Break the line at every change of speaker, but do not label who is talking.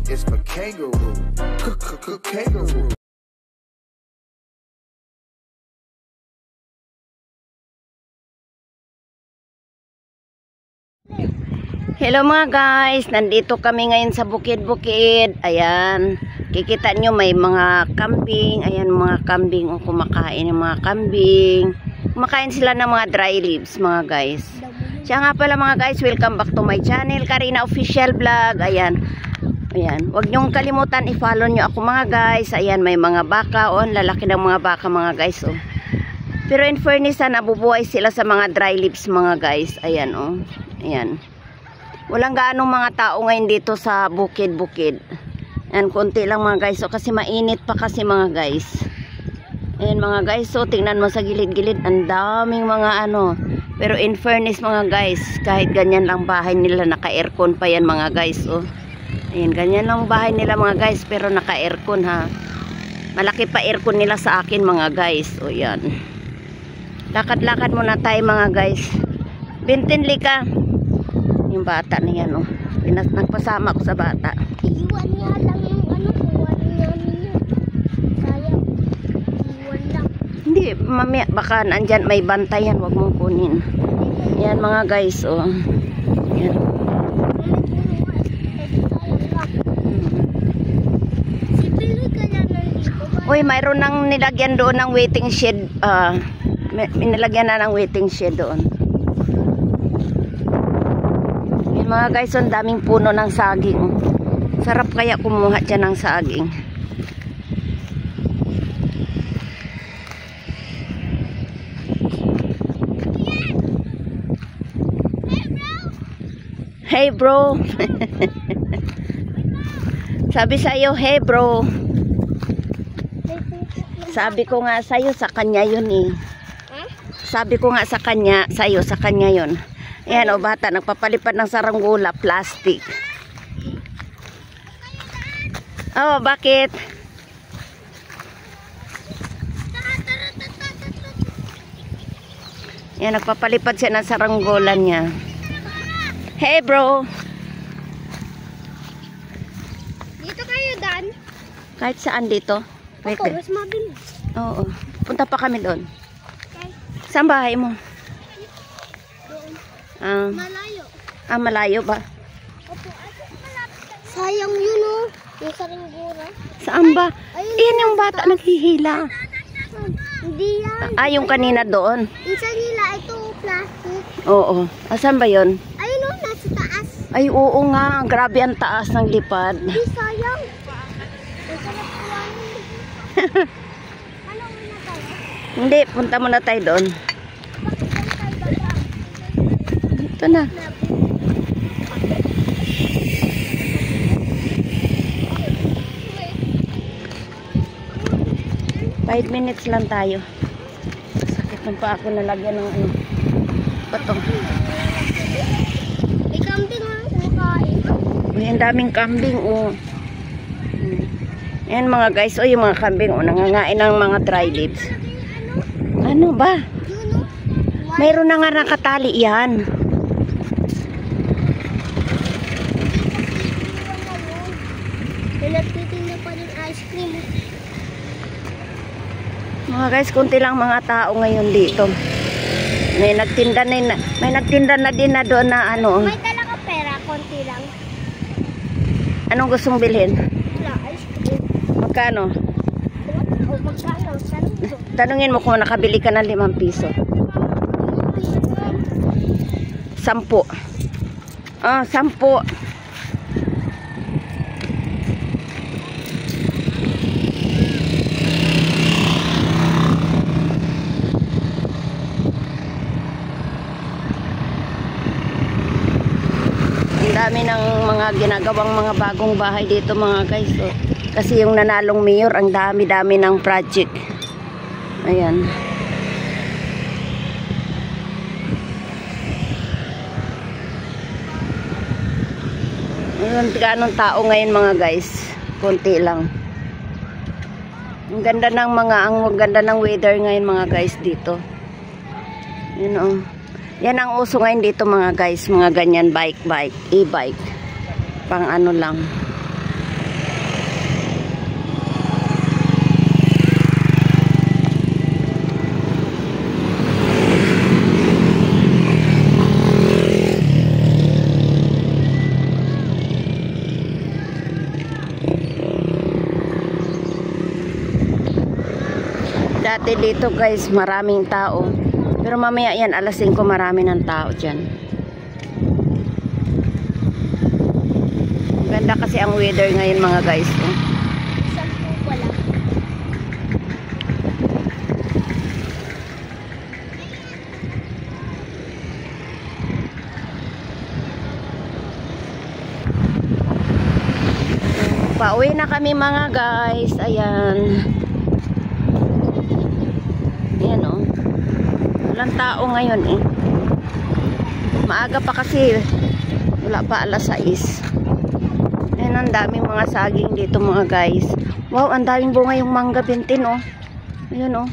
is for kangaroo. Kangaroo.
Hello mga guys, nandito kami ngayon sa bukid-bukid. Ayan, kikita nyo may mga kambing. Ayan, mga kambing o kumakain ng mga kambing. Kumakain sila ng mga dry leaves mga guys. Siya nga pala mga guys, welcome back to my channel, Karina Official Vlog. Ayan, ayan, huwag nyong kalimutan i-follow nyo ako mga guys. Ayan, may mga baka o, lalaki ng mga baka mga guys oh. Pero in fairness, nabubuhay sila sa mga dry leaves mga guys. Ayan oh, ayan. Walang gaanong mga tao ngayon dito sa bukid-bukid. Ayan, konti lang mga guys. So, kasi mainit pa kasi mga guys. Ayan mga guys. So, tingnan mo sa gilid-gilid. Ang daming mga ano. Pero in fairness mga guys, kahit ganyan lang bahay nila, naka-aircon pa yan mga guys. Oh. Ayan, ganyan lang bahay nila mga guys. Pero naka-aircon ha. Malaki pa aircon nila sa akin mga guys. O yan. Lakad-lakad muna tayo mga guys. Bintinli ka. Yung bata na yan, oh. Nagpasama ko sa bata.
Iwan niya lang yung ano, iwan niya niya. Sayang. Iwan lang.
Hindi, mamaya, baka nandyan may bantayan, wag mong kunin. Yan mga guys, oh. Yan. Uy, mayroon nang nilagyan doon ng waiting shed. May nilagyan na ng waiting shed doon. Mga guys, ang daming puno ng saging. Sarap kaya kumuha dyan ng saging. Hey bro. Sabi sa'yo, hey bro. Sabi ko nga sa'yo, sa kanya yun eh. Sabi ko nga sa kanya, sa'yo, sa kanya yun. Ayan o bata, nagpapalipad ng saranggola, plastic. Oh, bakit? Ayan, nagpapalipad siya ng saranggola niya. Hey bro.
Dito kayo, Dan.
Kahit saan dito?
Ako, mas mabilis.
Oo, punta pa kami doon.
Okay.
Saan bahay mo?
Malayo.
Malayo ba?
Opo, sayang yun oh. Yung saringgura.
Saan ba? Iyan yung bata naghihila.
Hindi yan.
Yung kanina doon.
Isa nila, ito plastic.
Oo. Asan ba yun?
Ayun oh, nasa taas.
Ay oo nga. Grabe ang taas ng lipad.
Hindi, sayang. Masarap kuwain. Ano muna tayo?
Hindi, punta muna tayo doon. Ito na. Five minutes lang tayo. Sakit ng pa ako nalagyan ng ano. Patong.
May kambing ang kumakain.
May ang daming kambing oh. Ayan mga guys, oh yung mga kambing oh, nangangain ng mga dry leaves. Ano ba?
Yun oh.
Mayroon na nga nakatali yan.
Nagtitinda pa ng ice cream.
Mga guys, kunti lang mga tao ngayon dito. May nagtinda na din na doon na ano.
May talaga pera, konti lang.
Anong gustong bilhin?
Wala, ice cream.
Magkano?
O magkano?
Tanungin mo kung nakabili ka ng 5 piso. 10. 10. Dami ng mga ginagawang mga bagong bahay dito mga guys oh. Kasi yung nanalong mayor, ang dami-dami ng project. Ayan. Ganong tao ngayon mga guys, konti lang. Ang ganda ng weather ngayon mga guys dito. Yun oh. Yan ang uso ngayon dito mga guys, mga ganyan bike, e-bike. Pang ano lang. Dati dito guys, maraming tao. Pero mamaya yan, alas 5 marami ng tao dyan. Ganda kasi ang weather ngayon mga guys. Oh.
10 pa lang.
Pauwi na kami mga guys. Ayan. Ayan oh. Walang tao ngayon eh. Maaga pa kasi. Wala pa alas 6. Ayan, ang daming mga saging dito mga guys. Wow, ang daming bunga yung mangga bintin oh. Ayan oh.